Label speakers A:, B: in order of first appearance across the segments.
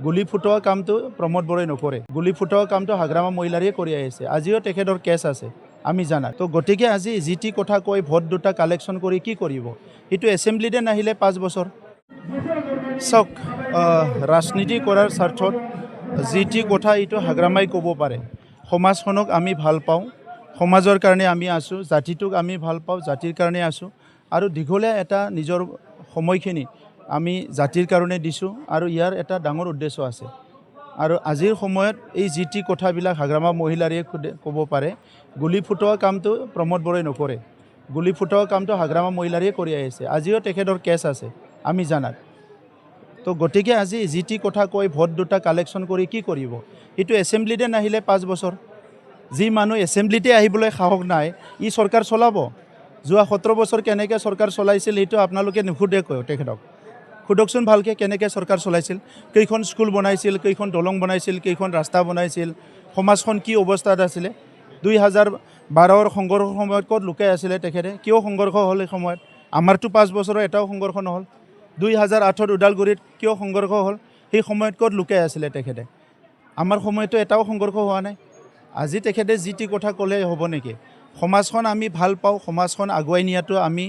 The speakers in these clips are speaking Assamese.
A: গুলি ফুটোৱা কামটো প্ৰমোদ বৰাই নকৰে। গুলি ফুটোৱা কামটো হাগ্ৰামা মহিলাৰে কৰি আহিছে। আজিও তেখেতৰ কেছ আছে আমি জানা। তো গতিকে আজি যি টি কথা কৈ ভোট দুটা কালেকশ্যন কৰি কি কৰিব? এইটো এছেম্বলিতে নাহিলে 5 বছৰ। চাওক, ৰাজনীতি কৰাৰ স্বাৰ্থত যি টি কথা এইটো হাগ্ৰামাই ক'ব পাৰে। সমাজখনক আমি ভাল পাওঁ, সমাজৰ কাৰণে আমি আছোঁ, জাতিটোক আমি ভাল পাওঁ, জাতিৰ কাৰণে আছোঁ আৰু দীঘলীয়া এটা নিজৰ সময়খিনি আমি জাতিৰ কাৰণে দিছোঁ আৰু ইয়াৰ এটা ডাঙৰ উদ্দেশ্য আছে। আৰু আজিৰ সময়ত এই যি টি কথাবিলাক হাগ্ৰামা মহিলাৰে ক'ব পাৰে। গুলি ফুটোৱা কামটো প্ৰমোদ বৰাই নকৰে। গুলি ফুটোৱা কামটো হাগ্ৰামা মহিলাৰে কৰি আহিছে। আজিও তেখেতৰ কেছ আছে আমি জানাত। তো গতিকে আজি যি টি কথা কৈ ভোট দুটা কালেকশ্যন কৰি কি কৰিব? এইটো এছেম্বলিতে নাহিলে 5 বছৰ। যি মানুহ এছেম্বলিতে আহিবলৈ সাহস নাই, ই চৰকাৰ চলাব? যোৱা 17 বছৰ কেনেকৈ চৰকাৰ চলাইছিল সেইটো আপোনালোকে নুসুধে কয় তেখেতক। সোধকচোন ভালকৈ কেনেকৈ চৰকাৰ চলাইছিল, কেইখন স্কুল বনাইছিল, কেইখন দলং বনাইছিল, কেইখন ৰাস্তা বনাইছিল, সমাজখন কি অৱস্থাত আছিলে। 2012ৰ সংঘৰ্ষৰ সময়ত ক'ত লুকাই আছিলে তেখেতে? কিয় সংঘৰ্ষ হ'ল এই সময়ত? আমাৰতো 5 বছৰৰ এটাও সংঘৰ্ষ নহ'ল। 2008ত ওদালগুৰিত কিয় সংঘৰ্ষ হ'ল? সেই সময়ত ক'ত লুকাই আছিলে তেখেতে? আমাৰ সময়তো এটাও সংঘৰ্ষ হোৱা নাই। আজি তেখেতে যি টি কথা ক'লে হ'ব নেকি? সমাজখন আমি ভাল পাওঁ, সমাজখন আগুৱাই নিয়াটো আমি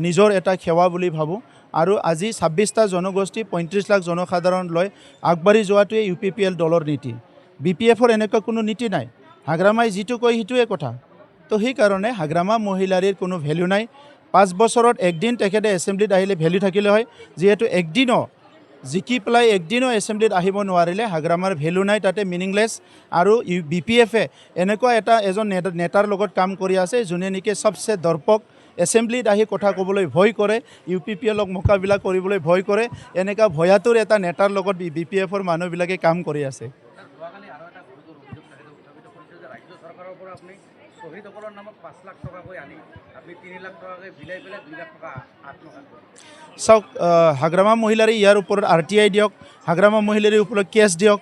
A: নিজৰ এটা সেৱা বুলি ভাবোঁ। আৰু আজি 26টা জনগোষ্ঠী 35 লাখ জনসাধাৰণ লৈ আগবাঢ়ি যোৱাটোৱে UPPL দলৰ নীতি। BPFৰ এনেকুৱা কোনো নীতি নাই। হাগ্ৰামাই যিটো কয় সেইটোৱে কথা। তো সেইকাৰণে হাগ্ৰামা মহিলাৰীৰ কোনো ভেলু নাই। 5 বছৰত একদিন তেখেতে এছেম্বলিত আহিলে ভেলু থাকিলে হয়। যিহেতু একদিনো জিকি পেলাই একদিনো এছেম্বলিত আহিব নোৱাৰিলে, হাগ্ৰামাৰ ভেলু নাই, তাতে মিনিংলেছ। আৰু BPFে এনেকুৱা এজন নেতাৰ লগত কাম কৰি আছে যোনে নেকি চবচে দৰ্পক, এছেম্বলিত আহি কথা ক'বলৈ ভয় কৰে, UPPLক মোকাবিলা কৰিবলৈ ভয় কৰে। এনেকুৱা ভয়াতুৰ এটা নেতাৰ লগত BPFৰ মানুহবিলাকে কাম কৰি আছে। চাওক, হাগ্ৰামা মহিলাৰে ইয়াৰ ওপৰত RTI দিয়ক, হাগ্ৰামা মহিলাৰে ওপৰত কেছ দিয়ক।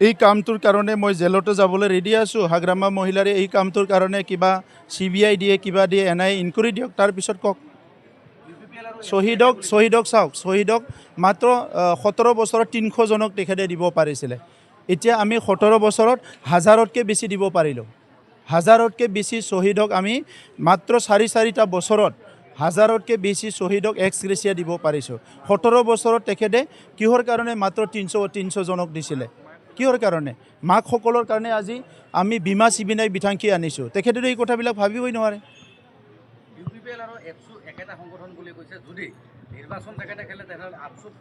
A: এই কামটোৰ কাৰণে মই জেলতো যাবলৈ ৰেডি আছোঁ। হাগ্ৰামা মহিলাৰে এই কামটোৰ কাৰণে কিবা CBI দিয়ে, কিবা দিয়ে, NIA ইনকুৱাৰী দিয়ক, তাৰপিছত কওক। শ্বহীদক চাওক, শ্বহীদক মাত্ৰ 17 বছৰত 300 জনক তেখেতে দিব পাৰিছিলে। এতিয়া আমি 17 বছৰত 1000তকৈ বেছি দিব পাৰিলোঁ। 1000তকৈ বেছি শ্বহীদক আমি মাত্ৰ 4-4টা বছৰত 1000তকৈ বেছি শ্বহীদক এক্স গ্ৰেচিয়া দিব পাৰিছোঁ। 17 বছৰত তেখেতে কিহৰ কাৰণে মাত্ৰ 300 জনক দিছিলে? কিহৰ কাৰণে? মাকসকলৰ কাৰণে আজি আমি বীমা চিবিনাই বিথাংখি আনিছোঁ। তেখেতেতো এই কথাবিলাক ভাবিবই নোৱাৰে।
B: UPPL আৰু এপছু একেটা সংগঠন বুলি কৈছে। যদি নিৰ্বাচন তেখেতে খেলে তেনেহ'লে আপছুক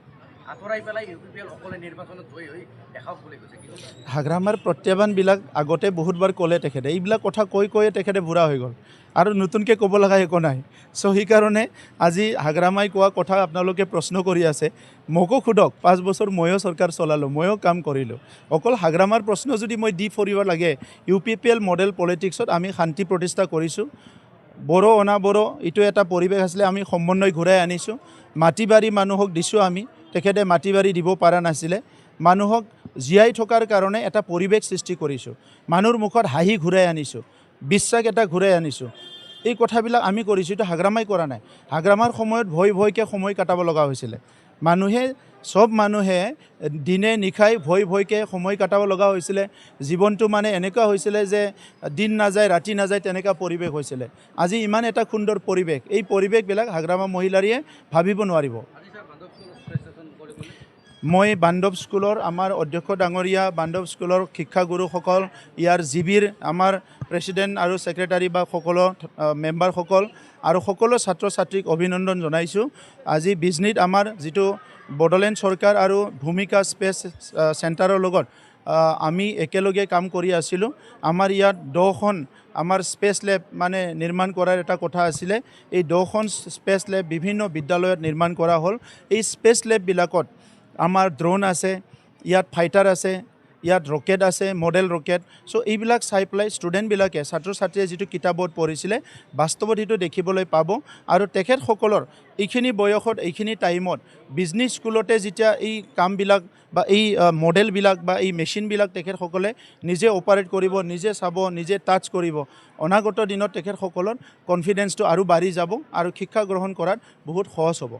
B: আঁতৰাই পেলাই UPPL অকলে নিৰ্বাচনত জয়ী হৈ দেখাওক বুলি কৈছে।
A: হাগ্ৰামাৰ প্ৰত্যাহ্বানবিলাক আগতে বহুতবাৰ ক'লে তেখেতে। এইবিলাক কথা কৈয়ে তেখেতে বুঢ়া হৈ গ'ল আৰু নতুনকৈ ক'ব লগা একো নাই। চ' সেইকাৰণে আজি হাগ্ৰামাই কোৱা কথা আপোনালোকে প্ৰশ্ন কৰি আছে। মোকো সোধক, 5 বছৰ ময়ো চৰকাৰ চলালোঁ, ময়ো কাম কৰিলোঁ। অকল হাগ্ৰামাৰ প্ৰশ্ন যদি মই দি ফুৰিব লাগে, UPPL মডেল পলিটিক্সত আমি শান্তি প্ৰতিষ্ঠা কৰিছোঁ। বড়ো অনাবড়ো এইটো এটা পৰিৱেশ আছিলে, আমি সমন্বয় ঘূৰাই আনিছোঁ। মাটি বাৰী মানুহক দিছোঁ আমি, তেখেতে মাটি বাৰী দিব পৰা নাছিলে। মানুহক জীয়াই থকাৰ কাৰণে এটা পৰিৱেশ সৃষ্টি কৰিছোঁ। মানুহৰ মুখত হাঁহি ঘূৰাই আনিছোঁ, বিশ্বাস এটা ঘূৰাই আনিছোঁ। এই কথাবিলাক আমি কৰিছোঁ, এইটো হাগ্ৰামাই কৰা নাই। হাগ্ৰামাৰ সময়ত ভয়কৈ সময় কটাব লগা হৈছিলে। চব মানুহে দিনে নিশাই ভয়কৈ সময় কটাব লগা হৈছিলে। জীৱনটো মানে এনেকুৱা হৈছিলে যে দিন নাযায় ৰাতি নাযায়, তেনেকুৱা পৰিৱেশ হৈছিলে। আজি ইমান এটা সুন্দৰ পৰিৱেশ, এই পৰিৱেশবিলাক হাগ্ৰামা মহিলাৰীয়ে ভাবিব নোৱাৰিব। মই বান্ধৱ স্কুলৰ আমাৰ অধ্যক্ষ ডাঙৰীয়া, বান্ধৱ স্কুলৰ শিক্ষাগুৰুসকল, ইয়াৰ জিবিৰ আমাৰ প্ৰেছিডেণ্ট আৰু ছেক্ৰেটাৰী বা সকলো মেম্বাৰসকল আৰু সকলো ছাত্ৰ ছাত্ৰীক অভিনন্দন জনাইছোঁ। আজি বিজনীত আমাৰ যিটো বডোলেণ্ড চৰকাৰ আৰু ভূমিকা স্পেচ চেণ্টাৰৰ লগত আমি একেলগে কাম কৰি আছিলোঁ। আমাৰ ইয়াত 10খন আমাৰ স্পেচ লেব মানে নিৰ্মাণ কৰাৰ এটা কথা আছিলে। এই 10খন স্পেচ লেব বিভিন্ন বিদ্যালয়ত নিৰ্মাণ কৰা হ'ল। এই স্পেচ লেববিলাকত আমাৰ ড্ৰোন আছে, ইয়াত ফাইটাৰ আছে, ইয়াত ৰকেট আছে, মডেল ৰকেট। চ' এইবিলাক চাই পেলাই ষ্টুডেণ্টবিলাকে, ছাত্ৰ ছাত্ৰীয়ে যিটো কিতাপত পঢ়িছিলে বাস্তৱত সেইটো দেখিবলৈ পাব। আৰু তেখেতসকলৰ এইখিনি বয়সত, এইখিনি টাইমত বিজনেছ স্কুলতে যেতিয়া এই কামবিলাক বা এই মডেলবিলাক বা এই মেচিনবিলাক তেখেতসকলে নিজে অপাৰেট কৰিব, নিজে চাব, নিজে টাচ কৰিব, অনাগত দিনত তেখেতসকলৰ কনফিডেন্সটো আৰু বাঢ়ি যাব আৰু শিক্ষা গ্ৰহণ কৰাত বহুত সহজ হ'ব।